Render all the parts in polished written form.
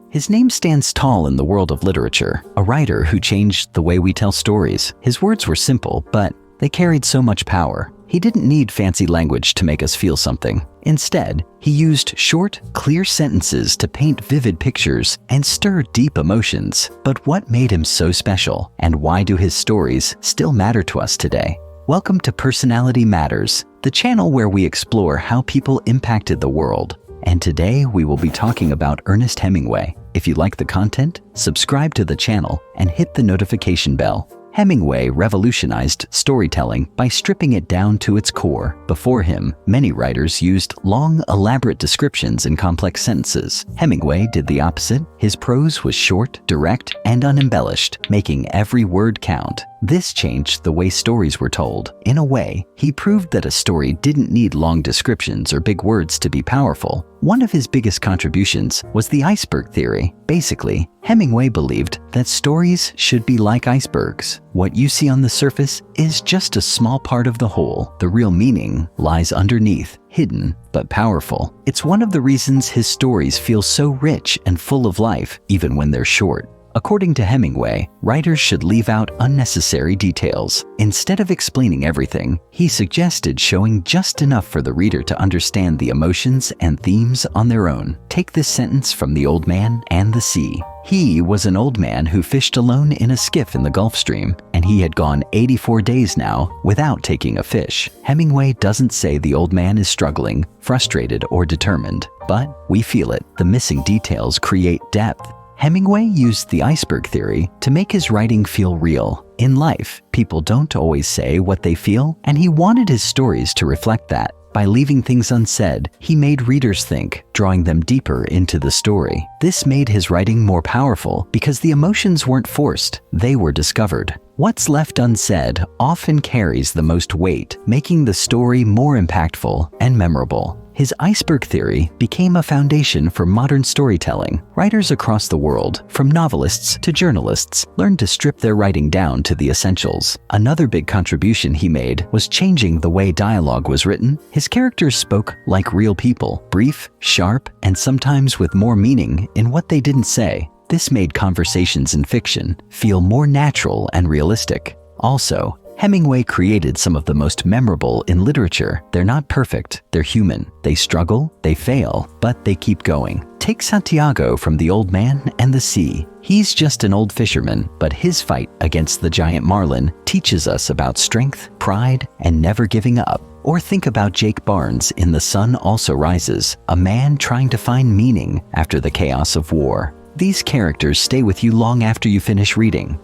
His name stands tall in the world of literature, a writer who changed the way we tell stories. His words were simple, but they carried so much power. He didn't need fancy language to make us feel something. Instead, he used short, clear sentences to paint vivid pictures and stir deep emotions. But what made him so special, and why do his stories still matter to us today? Welcome to Personality Matters, the channel where we explore how people impacted the world. And today we will be talking about Ernest Hemingway. If you like the content, subscribe to the channel and hit the notification bell. Hemingway revolutionized storytelling by stripping it down to its core. Before him, many writers used long, elaborate descriptions in complex sentences. Hemingway did the opposite. His prose was short, direct, and unembellished, making every word count. This changed the way stories were told. In a way, he proved that a story didn't need long descriptions or big words to be powerful. One of his biggest contributions was the Iceberg Theory. Basically, Hemingway believed that stories should be like icebergs. What you see on the surface is just a small part of the whole. The real meaning lies underneath, hidden but powerful. It's one of the reasons his stories feel so rich and full of life, even when they're short. According to Hemingway, writers should leave out unnecessary details. Instead of explaining everything, he suggested showing just enough for the reader to understand the emotions and themes on their own. Take this sentence from The Old Man and the Sea. He was an old man who fished alone in a skiff in the Gulf Stream, and he had gone 84 days now without taking a fish. Hemingway doesn't say the old man is struggling, frustrated, or determined, but we feel it. The missing details create depth. Hemingway used the Iceberg Theory to make his writing feel real. In life, people don't always say what they feel, and he wanted his stories to reflect that. By leaving things unsaid, he made readers think, drawing them deeper into the story. This made his writing more powerful because the emotions weren't forced, they were discovered. What's left unsaid often carries the most weight, making the story more impactful and memorable. His Iceberg Theory became a foundation for modern storytelling. Writers across the world, from novelists to journalists, learned to strip their writing down to the essentials. Another big contribution he made was changing the way dialogue was written. His characters spoke like real people, brief, sharp, and sometimes with more meaning in what they didn't say. This made conversations in fiction feel more natural and realistic. Also, Hemingway created some of the most memorable in literature. They're not perfect, they're human. They struggle, they fail, but they keep going. Take Santiago from The Old Man and the Sea. He's just an old fisherman, but his fight against the giant marlin teaches us about strength, pride, and never giving up. Or think about Jake Barnes in The Sun Also Rises, a man trying to find meaning after the chaos of war. These characters stay with you long after you finish reading.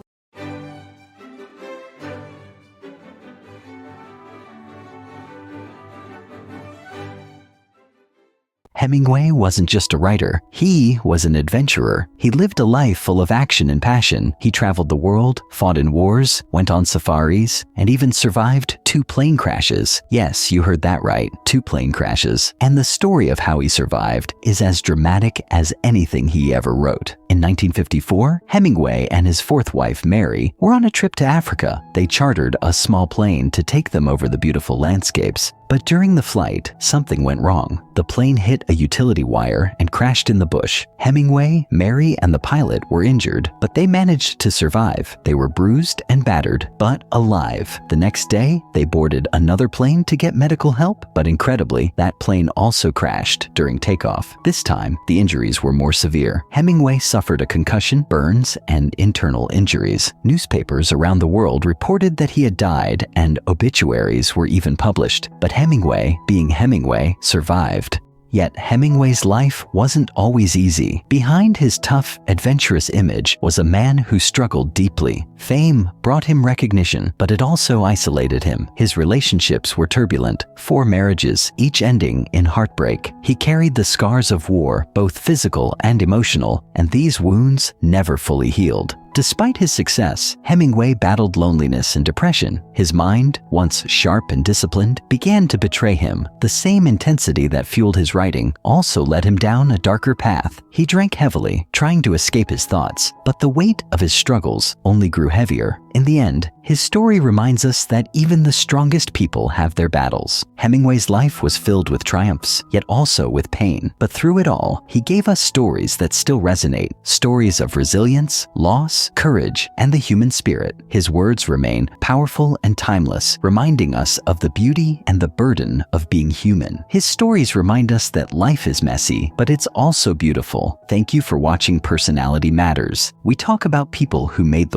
Hemingway wasn't just a writer, he was an adventurer. He lived a life full of action and passion. He traveled the world, fought in wars, went on safaris, and even survived 2 plane crashes. Yes, you heard that right, 2 plane crashes. And the story of how he survived is as dramatic as anything he ever wrote. In 1954, Hemingway and his 4th wife, Mary, were on a trip to Africa. They chartered a small plane to take them over the beautiful landscapes. But during the flight, something went wrong. The plane hit a utility wire and crashed in the bush. Hemingway, Mary, and the pilot were injured, but they managed to survive. They were bruised and battered, but alive. The next day, they boarded another plane to get medical help, but incredibly, that plane also crashed during takeoff. This time, the injuries were more severe. Hemingway suffered a concussion, burns, and internal injuries. Newspapers around the world reported that he had died, and obituaries were even published. But Hemingway, being Hemingway, survived. Yet Hemingway's life wasn't always easy. Behind his tough, adventurous image was a man who struggled deeply. Fame brought him recognition, but it also isolated him. His relationships were turbulent, 4 marriages, each ending in heartbreak. He carried the scars of war, both physical and emotional, and these wounds never fully healed. Despite his success, Hemingway battled loneliness and depression. His mind, once sharp and disciplined, began to betray him. The same intensity that fueled his writing also led him down a darker path. He drank heavily, trying to escape his thoughts, but the weight of his struggles only grew heavier. In the end, his story reminds us that even the strongest people have their battles. Hemingway's life was filled with triumphs, yet also with pain. But through it all, he gave us stories that still resonate. Stories of resilience, loss, courage, and the human spirit. His words remain powerful and timeless, reminding us of the beauty and the burden of being human. His stories remind us that life is messy, but it's also beautiful. Thank you for watching Personality Matters. We talk about people who made the